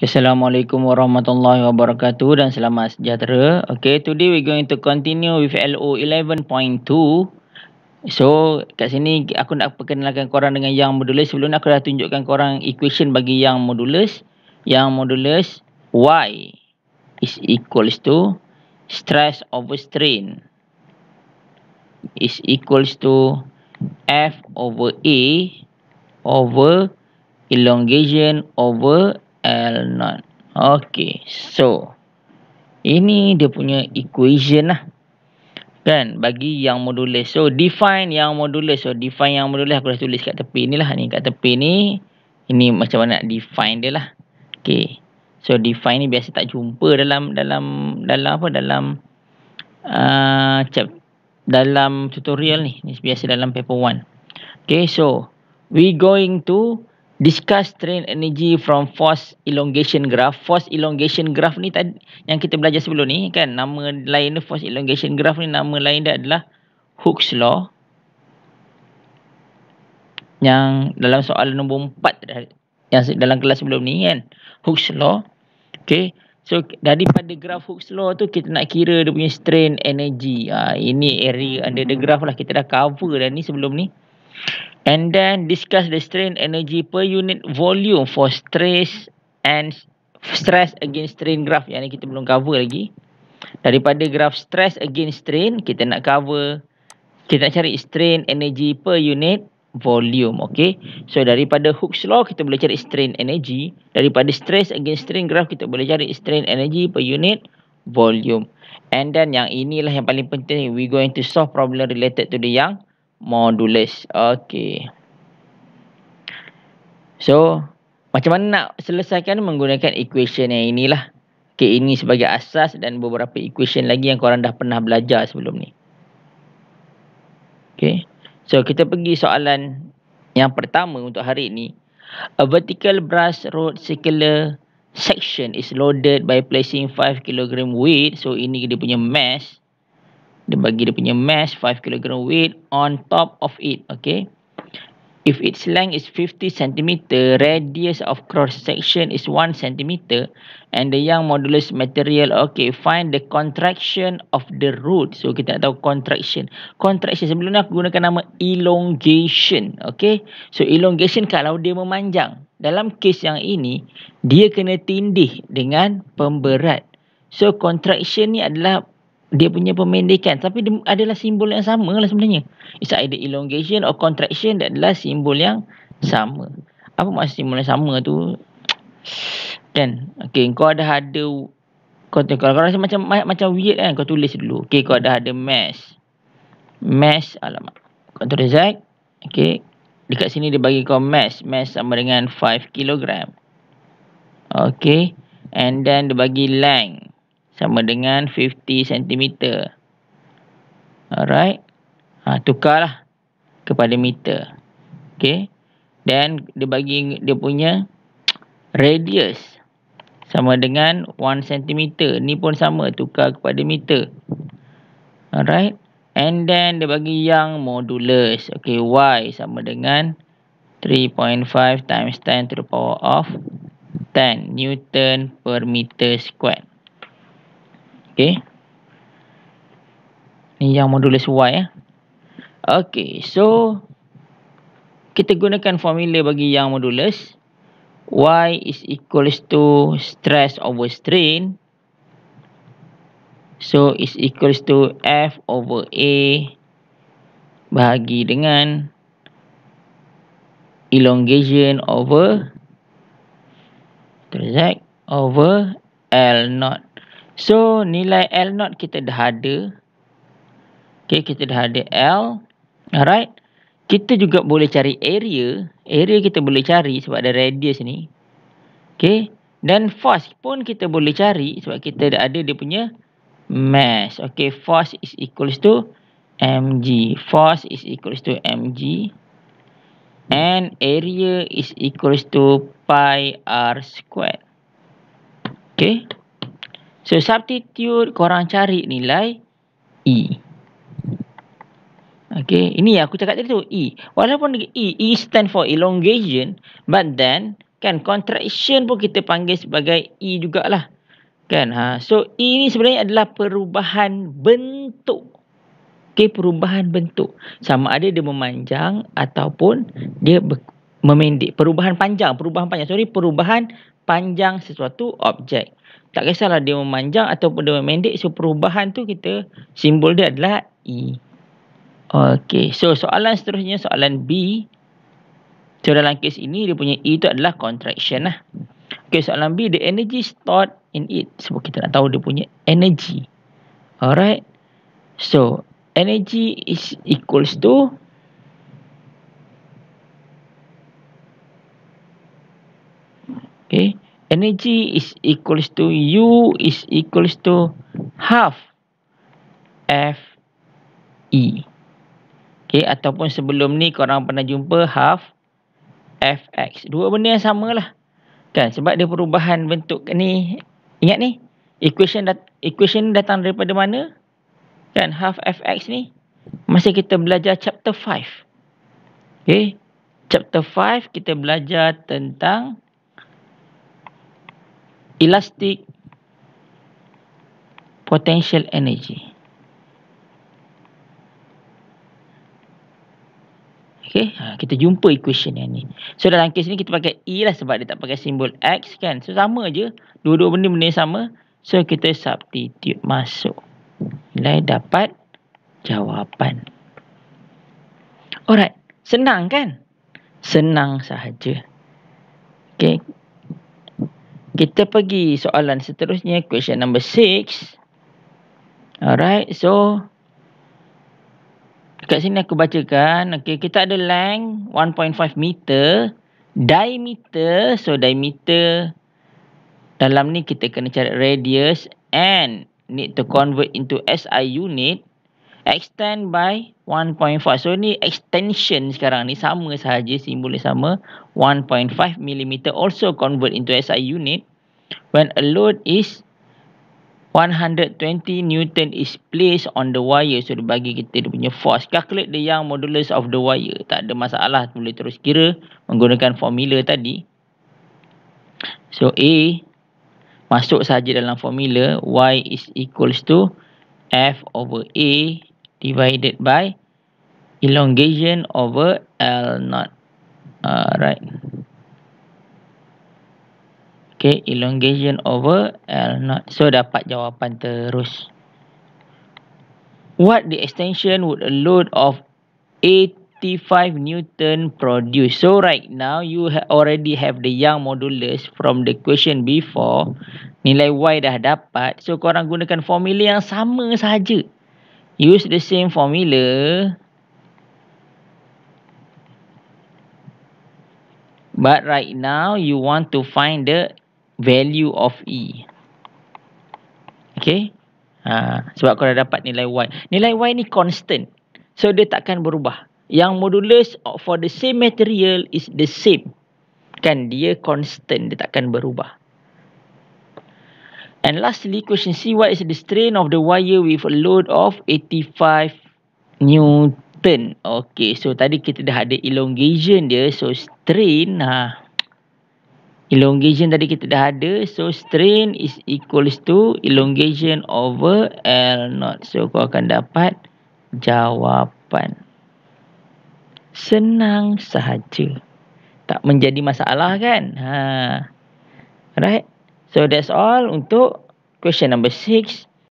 Assalamualaikum warahmatullahi wabarakatuh dan selamat sejahtera. Okay, today we're going to continue with LO 11.2. So, kat sini aku nak perkenalkan korang dengan yang modulus. Sebelum ni aku dah tunjukkan korang equation bagi yang modulus. Yang modulus Y is equals to stress over strain is equals to F over A over elongation over L0. Okay, so ini dia punya equation lah, kan, bagi yang modulus. So define yang modulus. So define yang modulus aku dah tulis kat tepi ni lah. Ni kat tepi ni, ini macam mana nak define dia lah. Okay, so define ni biasa tak jumpa dalam dalam tutorial ni. Ni biasa dalam paper 1. Okay, so we going to discuss strain energy from force elongation graph. Force elongation graph ni tadi yang kita belajar sebelum ni, kan, nama lain dia force elongation graph ni, nama lain dia adalah Hooke's law. Yang dalam soalan nombor 4 yang dalam kelas sebelum ni, kan, Hooke's law. Okay, so daripada graf Hooke's law tu kita nak kira dia punya strain energy. Ini area under the graph lah, kita dah cover dah ni sebelum ni. And then discuss the strain energy per unit volume for stress against strain graph. Yang ni kita belum cover lagi. Daripada graph stress against strain, kita nak cover, kita nak cari strain energy per unit volume. Okay, so daripada Hooke's law kita boleh cari strain energy. Daripada stress against strain graph kita boleh cari strain energy per unit volume. And then yang inilah yang paling penting, we going to solve problem related to the yang modulus. Okay, so macam mana nak selesaikan menggunakan equation yang inilah. Okay, ini sebagai asas dan beberapa equation lagi yang korang dah pernah belajar sebelum ni. Okay, so kita pergi soalan yang pertama untuk hari ini. A vertical brush road circular section is loaded by placing 5 kg weight. So ini dia punya mass. Dia bagi dia punya mass 5 kg weight on top of it. Okay, if its length is 50 cm, radius of cross section is 1 cm, and the Young modulus material. Okay, find the contraction of the root. So kita nak tahu contraction. Contraction, sebelum ni aku gunakan nama elongation. Okay, so elongation kalau dia memanjang. Dalam kes yang ini, dia kena tindih dengan pemberat. So contraction ni adalah dia punya pemendekan, tapi dia adalah simbol yang sama lah sebenarnya. It's either elongation or contraction, dia adalah simbol yang sama. Apa maksud simbol yang sama tu? Kan? Okay, kau ada kau rasa macam weird kan, kau tulis dulu. Okay, kau ada mass. Alamak. Kau tulis Z. Okay, dekat sini dia bagi kau mass. Mass sama dengan 5 kg. Okay, and then dia bagi length sama dengan 50 cm. Alright. Tukarlah kepada meter. Okay. Dan dia bagi dia punya radius sama dengan 1 cm. Ni pun sama, tukar kepada meter. Alright. And then dia bagi yang modulus. Okay, Y sama dengan 3.5 times 10 to the power of 10 Newton per meter square. Okay, ni yang modulus Y. Okay, so kita gunakan formula bagi yang modulus. Y is equals to stress over strain. So is equals to F over A bahagi dengan elongation over Z over L0. So nilai L0 kita dah ada. Okay, kita dah ada L. Alright. Kita juga boleh cari area. Area kita boleh cari sebab ada radius ni. Okay. Dan force pun kita boleh cari sebab kita dah ada dia punya mass. Okay, force is equals to mg. Force is equals to mg. And area is equals to pi r squared. Okay. So substitute, korang cari nilai E. Okay, ini aku cakap tadi tu, E. Walaupun E stand for elongation, but then Kan contraction pun kita panggil sebagai E jugalah. Kan so E ni sebenarnya adalah perubahan bentuk. Okey, perubahan bentuk. Sama ada dia memanjang ataupun dia memendek. Perubahan panjang. Perubahan panjang sesuatu objek. Tak kisahlah dia memanjang ataupun dia memendek. So perubahan tu kita simbol dia adalah E. Okey, so soalan seterusnya, soalan B. So dalam kes ini dia punya E tu adalah contraction lah. Okey, soalan B, the energy stored in it. Sebab kita nak tahu dia punya energy. Alright. So energy is equals to energy is equals to U is equals to half Fe. Ataupun sebelum ni korang pernah jumpa half Fx. Dua benda yang sama lah. Kan, sebab dia perubahan bentuk ni. Ingat ni, equation datang daripada mana? Kan, half Fx ni masa kita belajar chapter 5. Chapter 5 kita belajar tentang elastic potential energy. Kita jumpa equation yang ni. So dalam kes ni kita pakai E lah sebab dia tak pakai simbol X kan. So sama je. Dua-dua benda sama. So kita substitute masuk. Nilai dapat jawapan. Alright. Senang kan? Senang sahaja. Kita pergi soalan seterusnya. Question number 6. Alright. So kat sini aku bacakan. Kita ada length 1.5 meter. Diameter. So diameter dalam ni kita kena cari radius. And need to convert into SI unit. Extend by 1.5. So ni extension sekarang ni. Sama sahaja. Simbolnya sama. 1.5 mm. Also convert into SI unit. When a load is 120 Newton is placed on the wire. So dia bagi kita dia punya force. Calculate the Young modulus of the wire. Tak ada masalah. Boleh terus kira menggunakan formula tadi. So A masuk saja dalam formula. Y is equals to F over A divided by elongation over L naught. Right. Elongation over L naught. So dapat jawapan terus. What the extension would a load of 85 Newton produce? So right now you already have the Young modulus from the question before. Nilai Y dah dapat. So korang gunakan formula yang sama sahaja. Use the same formula. But right now you want to find the value of E. Sebab kau dah dapat nilai Y. Nilai Y ni constant. So dia takkan berubah. Yang modulus for the same material is the same. Kan dia constant. Dia takkan berubah. And lastly, question C. What is the strain of the wire with a load of 85 Newton? So tadi kita dah ada elongation dia. So strain. Elongation tadi kita dah ada. So strain is equals to elongation over L naught. So kau akan dapat jawapan. Senang sahaja. Tak menjadi masalah kan? Right. So that's all untuk question number 6.